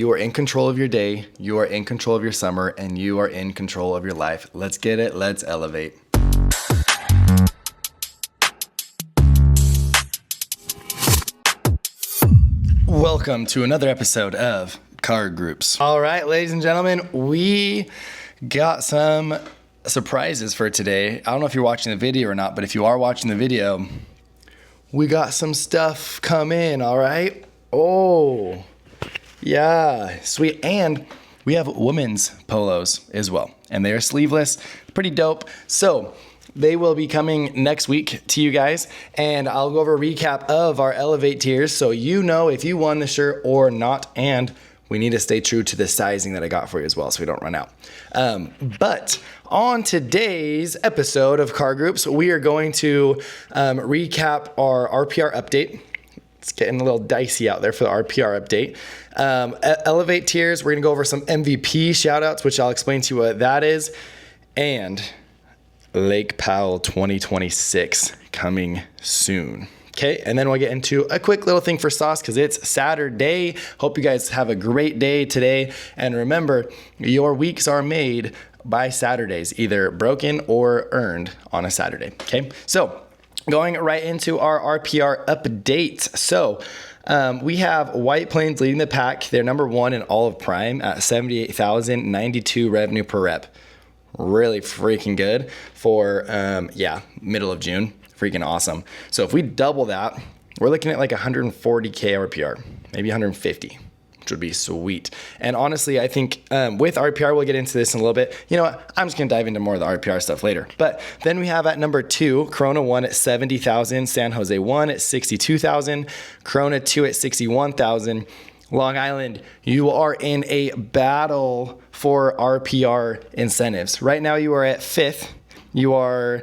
You are in control of your day, you are in control of your summer, and you are in control of your life. Let's get it, let's elevate. Welcome to another episode of Car Groups. All right, ladies and gentlemen, we got some surprises for today. I don't know if you're watching the video or not, but if you are watching the video, we got some stuff come in, all right? Oh, yeah, sweet. And we have women's polos as well, and they are sleeveless, pretty dope. So they will be coming next week to you guys, and I'll go over a recap of our Elevate tiers so you know if you won the shirt or not, and we need to stay true to the sizing that I got for you as well so we don't run out. But on today's episode of Car Groups, we are going to recap our RPR update. It's getting a little dicey out there for the RPR update. Elevate tiers, we're going to go over some MVP shout outs, which I'll explain to you what that is, and Lake Powell 2026 coming soon. Okay, and then we'll get into a quick little thing for sauce because it's Saturday. Hope you guys have a great day today. And remember, your weeks are made by Saturdays, either broken or earned on a Saturday. Okay, so going right into our RPR update. So we have White Plains leading the pack. They're number one in all of Prime at 78,092 revenue per rep. Really freaking good for, middle of June. Freaking awesome. So if we double that, we're looking at like 140K RPR, maybe 150, which would be sweet. And honestly, I think with RPR, we'll get into this in a little bit. You know what? I'm just going to dive into more of the RPR stuff later. But then we have at number 2, Corona 1 at 70,000, San Jose 1 at 62,000, Corona 2 at 61,000. Long Island, you are in a battle for RPR incentives. Right now, you are at 5th. You are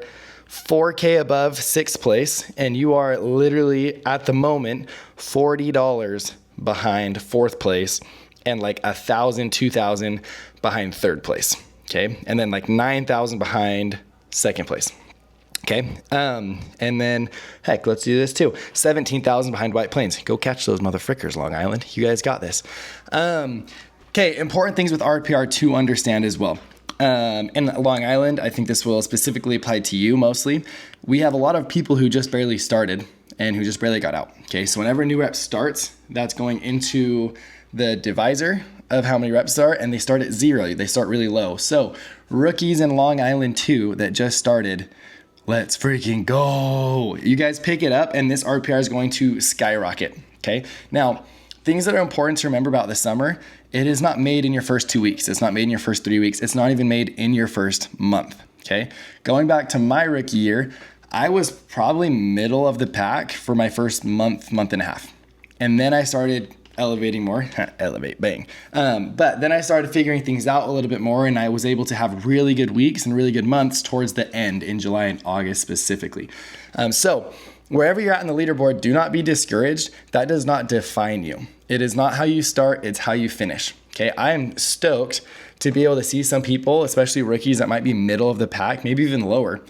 4K above 6th place, and you are literally at the moment $40 behind 4th place and like 1,000, 2,000 behind 3rd place. Okay, and then like 9,000 behind 2nd place. Okay, and then heck, let's do this too. 17,000 behind White Plains. Go catch those motherfrickers, Long Island. You guys got this. Okay, important things with RPR to understand as well. In Long Island, I think this will specifically apply to you mostly. We have a lot of people who just barely started and who just barely got out. Okay, so whenever a new rep starts, that's going into the divisor of how many reps are, and they start at 0. They start really low. So rookies in Long Island 2 that just started, let's freaking go. You guys pick it up, and this RPR is going to skyrocket. Okay, now things that are important to remember about the summer: it is not made in your first 2 weeks. It's not made in your first 3 weeks. It's not even made in your first month, okay? Going back to my rookie year, I was probably middle of the pack for my first month and a half. And then I started elevating more, elevate, bang. But then I started figuring things out a little bit more, and I was able to have really good weeks and really good months towards the end in July and August specifically. So wherever you're at in the leaderboard, do not be discouraged. That does not define you. It is not how you start, it's how you finish. Okay, I am stoked to be able to see some people, especially rookies that might be middle of the pack, maybe even lower,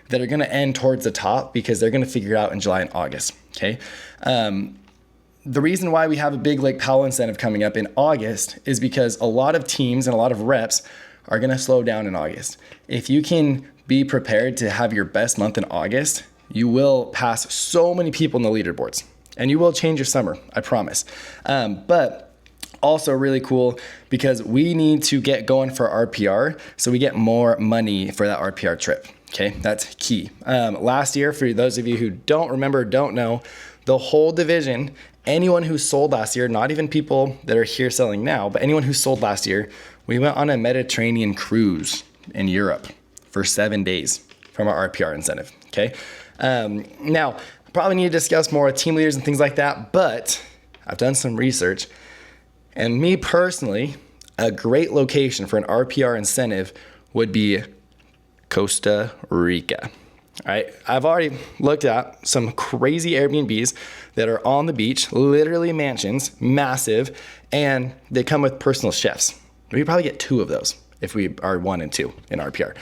that are gonna end towards the top because they're gonna figure it out in July and August, okay? The reason why we have a big Lake Powell incentive coming up in August is because a lot of teams and a lot of reps are gonna slow down in August. If you can be prepared to have your best month in August, you will pass so many people in the leaderboards, and you will change your summer, I promise. But also really cool because we need to get going for RPR so we get more money for that RPR trip. Okay, that's key. Last year, for those of you who don't remember, don't know, the whole division, anyone who sold last year, not even people that are here selling now, but anyone who sold last year, we went on a Mediterranean cruise in Europe for 7 days from our RPR incentive. Okay. Now, probably need to discuss more with team leaders and things like that, but I've done some research, and me personally, a great location for an RPR incentive would be Costa Rica. All right, I've already looked at some crazy Airbnbs that are on the beach, literally mansions, massive, and they come with personal chefs. We probably get 2 of those if we are 1 and 2 in RPR.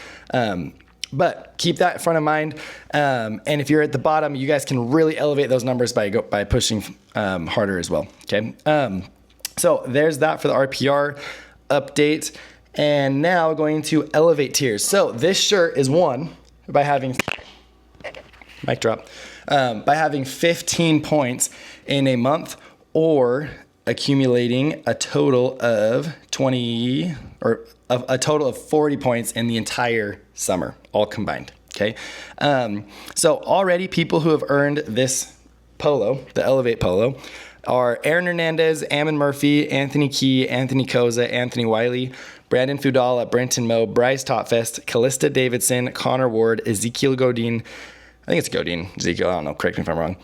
But keep that in front of mind. And if you're at the bottom, you guys can really elevate those numbers by pushing harder as well. Okay. So there's that for the RPR update. And now going to elevate tiers. So this shirt is won by having, mic drop, by having 15 points in a month or accumulating a total of 20 or a total of 40 points in the entire summer, all combined. Okay. So already people who have earned this polo, the Elevate polo, are Aaron Hernandez, Ammon Murphy, Anthony Key, Anthony Koza, Anthony Wiley, Brandon Fudala, Brenton Moe, Bryce Topfest, Callista Davidson, Connor Ward, Ezekiel Godin. I think it's Godin. Ezekiel, I don't know. Correct me if I'm wrong.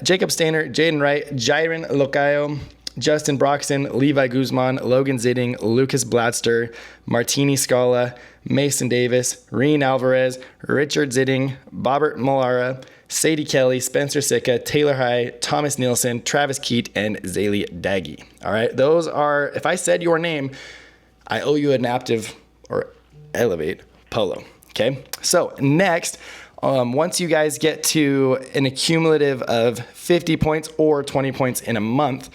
Jacob Stainer, Jaden Wright, Jiren Locayo, Justin Broxton, Levi Guzman, Logan Zidding, Lucas Bladster, Martini Scala, Mason Davis, Reen Alvarez, Richard Zidding, Bobbert Molara, Sadie Kelly, Spencer Sicca, Taylor High, Thomas Nielsen, Travis Keat, and Zaylee Daggy. All right, those are, if I said your name, I owe you an Aptive or Elevate polo. Okay, so next, once you guys get to an accumulative of 50 points or 20 points in a month,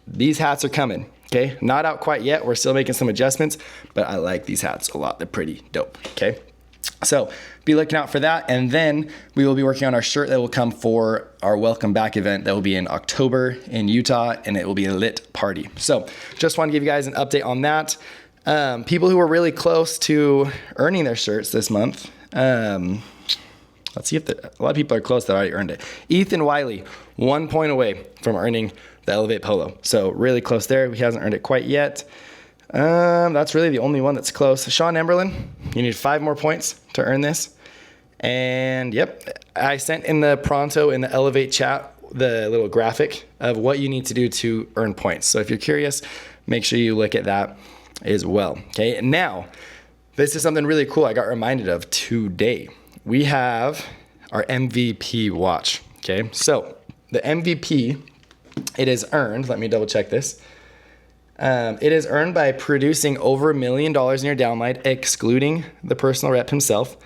these hats are coming. Okay, not out quite yet. We're still making some adjustments, but I like these hats a lot. They're pretty dope. Okay, so be looking out for that. And then we will be working on our shirt that will come for our welcome back event that will be in October in Utah, and it will be a lit party. So just want to give you guys an update on that. People who were really close to earning their shirts this month. Let's see if a lot of people are close that already earned it. Ethan Wiley, 1 point away from earning the Elevate polo. So really close there. He hasn't earned it quite yet. That's really the only one that's close. Sean Emberlin, you need 5 more points to earn this. And yep, I sent in the pronto in the Elevate chat the little graphic of what you need to do to earn points. So if you're curious, make sure you look at that as well. Okay, and now this is something really cool I got reminded of today. We have our MVP watch. Okay, so the MVP, it is earned, let me double check this. It is earned by producing over $1 million in your downline, excluding the personal rep himself,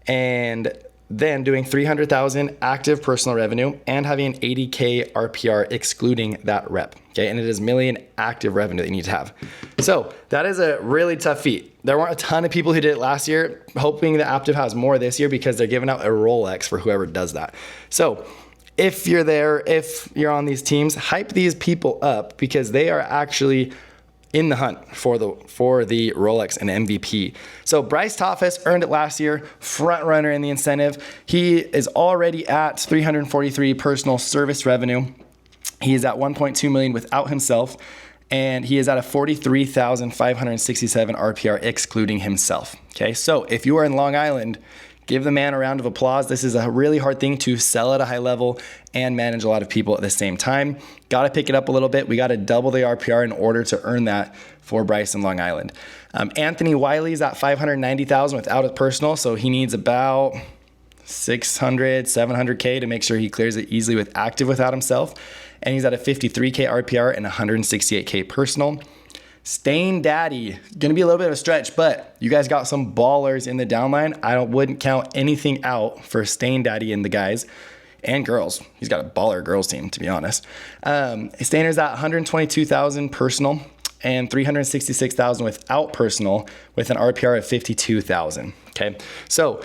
and then doing 300,000 active personal revenue and having an 80K RPR excluding that rep. Okay, and it is million active revenue that you need to have. So that is a really tough feat. There weren't a ton of people who did it last year, hoping that Aptive has more this year because they're giving out a Rolex for whoever does that. So if you're there, if you're on these teams, hype these people up because they are actually in the hunt for the Rolex and MVP. So Bryce Topfest earned it last year, front runner in the incentive. He is already at 343 personal service revenue. He is at 1.2 million without himself, and he is at a 43,567 RPR excluding himself. Okay, so if you are in Long Island, give the man a round of applause. This is a really hard thing to sell at a high level and manage a lot of people at the same time. Got to pick it up a little bit. We got to double the RPR in order to earn that for Bryce in Long Island. Anthony Wiley's at 590,000 without a personal, so he needs about 600, 700K to make sure he clears it easily with active without himself. And he's at a 53K RPR and 168K personal. Stain Daddy, going to be a little bit of a stretch, but you guys got some ballers in the downline. I wouldn't count anything out for Stain Daddy and the guys and girls. He's got a baller girls team, to be honest. Stainer's at 122,000 personal and 366,000 without personal with an RPR of 52,000. Okay, so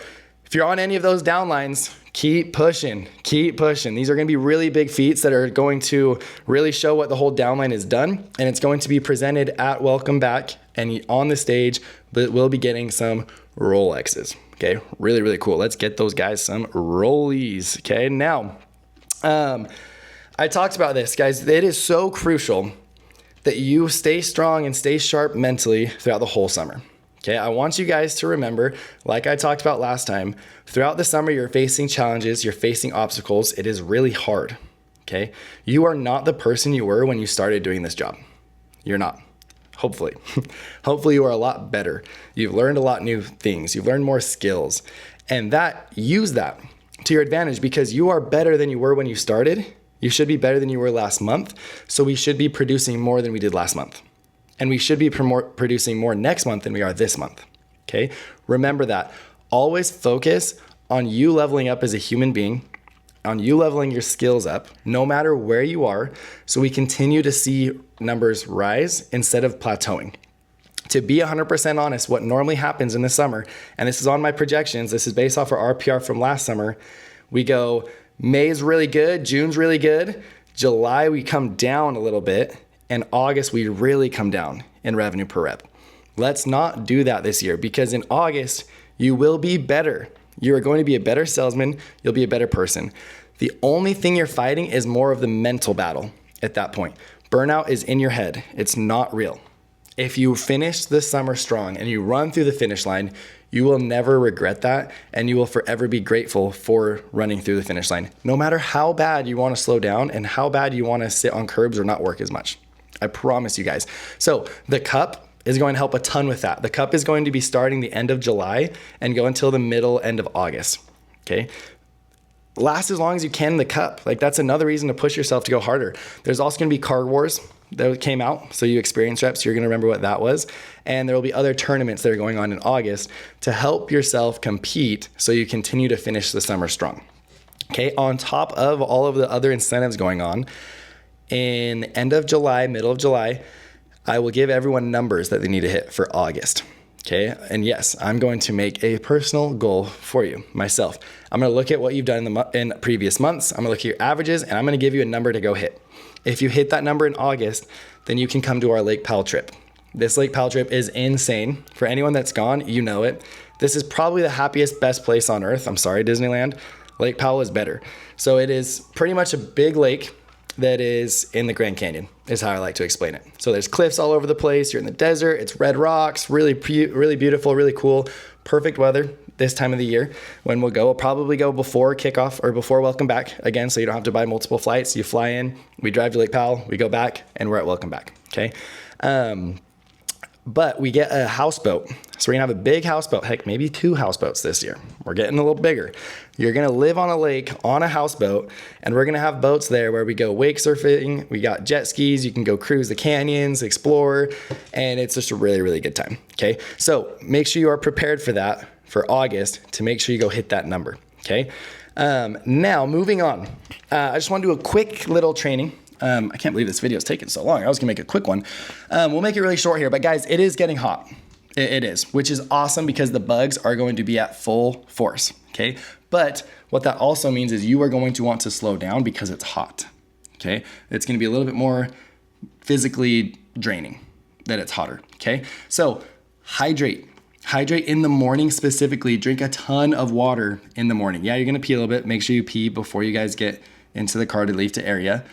if you're on any of those downlines, keep pushing, keep pushing. These are going to be really big feats that are going to really show what the whole downline is done. And it's going to be presented at Welcome Back. And on the stage, we'll be getting some Rolexes. Okay, really, really cool. Let's get those guys some rollies. Okay, now, I talked about this, guys. It is so crucial that you stay strong and stay sharp mentally throughout the whole summer. Okay, I want you guys to remember, like I talked about last time, throughout the summer, you're facing challenges, you're facing obstacles. It is really hard, okay? You are not the person you were when you started doing this job. You're not, hopefully. Hopefully you are a lot better. You've learned a lot new things. You've learned more skills. And use that to your advantage because you are better than you were when you started. You should be better than you were last month. So we should be producing more than we did last month. And we should be producing more next month than we are this month, okay? Remember that. Always focus on you leveling up as a human being, on you leveling your skills up, no matter where you are, so we continue to see numbers rise instead of plateauing. To be 100% honest, what normally happens in the summer, and this is on my projections, this is based off our RPR from last summer, we go May's really good, June's really good, July we come down a little bit, and August we really come down in revenue per rep. Let's not do that this year, because in August you will be better. You are going to be a better salesman, you'll be a better person. The only thing you're fighting is more of the mental battle at that point. Burnout is in your head, it's not real. If you finish this summer strong and you run through the finish line, you will never regret that, and you will forever be grateful for running through the finish line, no matter how bad you want to slow down and how bad you want to sit on curbs or not work as much. I promise you guys. So the cup is going to help a ton with that. The cup is going to be starting the end of July and go until the end of August, okay? Last as long as you can in the cup. Like, that's another reason to push yourself to go harder. There's also gonna be Card Wars that came out, so you experience reps, you're gonna remember what that was. And there will be other tournaments that are going on in August to help yourself compete so you continue to finish the summer strong. Okay, on top of all of the other incentives going on, in end of July, middle of July, I will give everyone numbers that they need to hit for August. Okay, and yes, I'm going to make a personal goal for you, myself. I'm gonna look at what you've done in previous months, I'm gonna look at your averages, and I'm gonna give you a number to go hit. If you hit that number in August, then you can come to our Lake Powell trip. This Lake Powell trip is insane. For anyone that's gone, you know it. This is probably the happiest, best place on earth. I'm sorry, Disneyland. Lake Powell is better. So it is pretty much a big lake that is in the Grand Canyon, is how I like to explain it. So there's cliffs all over the place. You're in the desert. It's red rocks, really beautiful, really cool. Perfect weather this time of the year when we'll go. We'll probably go before kickoff or before welcome back again, so you don't have to buy multiple flights. You fly in, we drive to Lake Powell, we go back, and we're at welcome back, okay? But we get a houseboat. So we're gonna have a big houseboat, heck, maybe 2 houseboats this year. We're getting a little bigger. You're gonna live on a lake on a houseboat, and we're gonna have boats there where we go wake surfing, we got jet skis, you can go cruise the canyons, explore, and it's just a really, really good time, okay? So make sure you are prepared for that for August to make sure you go hit that number, okay? Now, moving on. I just wanna do a quick little training. I can't believe this video is taking so long. I was gonna make a quick one. We'll make it really short here, but guys, it is getting hot. It is, which is awesome because the bugs are going to be at full force, okay? But what that also means is you are going to want to slow down because it's hot, okay? It's gonna be a little bit more physically draining that it's hotter, okay? So hydrate. Hydrate in the morning specifically. Drink a ton of water in the morning. Yeah, you're gonna pee a little bit. Make sure you pee before you guys get into the car to leave to area.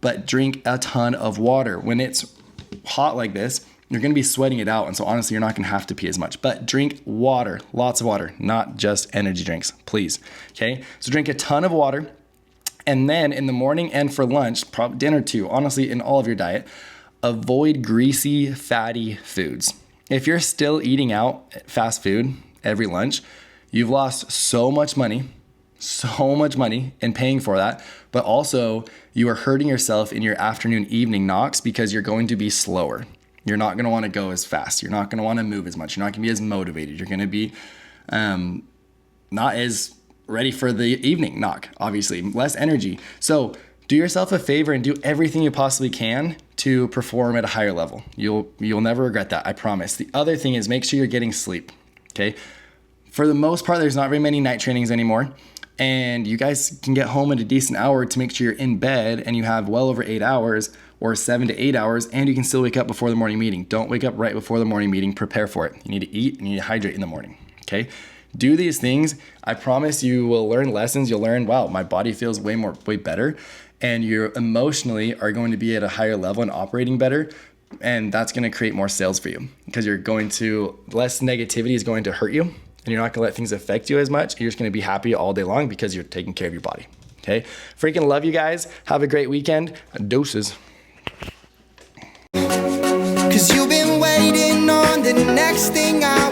But drink a ton of water. When it's hot like this, you're gonna be sweating it out. And so honestly, you're not gonna have to pee as much, but drink water, lots of water, not just energy drinks, please, okay? So drink a ton of water. And then in the morning and for lunch, probably dinner too, honestly, in all of your diet, avoid greasy, fatty foods. If you're still eating out fast food every lunch, you've lost so much money in paying for that, but also you are hurting yourself in your afternoon, evening knocks because you're going to be slower. You're not going to want to go as fast. You're not going to want to move as much. You're not going to be as motivated. You're going to be not as ready for the evening knock, obviously, less energy. So do yourself a favor and do everything you possibly can to perform at a higher level. You'll never regret that, I promise. The other thing is make sure you're getting sleep, okay? For the most part, there's not very many night trainings anymore. And you guys can get home at a decent hour to make sure you're in bed and you have well over 8 hours or 7 to 8 hours, and you can still wake up before the morning meeting. Don't wake up right before the morning meeting. Prepare for it. You need to eat and you need to hydrate in the morning, okay? Do these things. I promise you will learn lessons. You'll learn, wow, my body feels way better. And you emotionally are going to be at a higher level and operating better. And that's going to create more sales for you because less negativity is going to hurt you. And you're not gonna let things affect you as much. You're just gonna be happy all day long because you're taking care of your body, okay? Freaking love you guys. Have a great weekend. Doses. Cause you've been waiting on the next thing I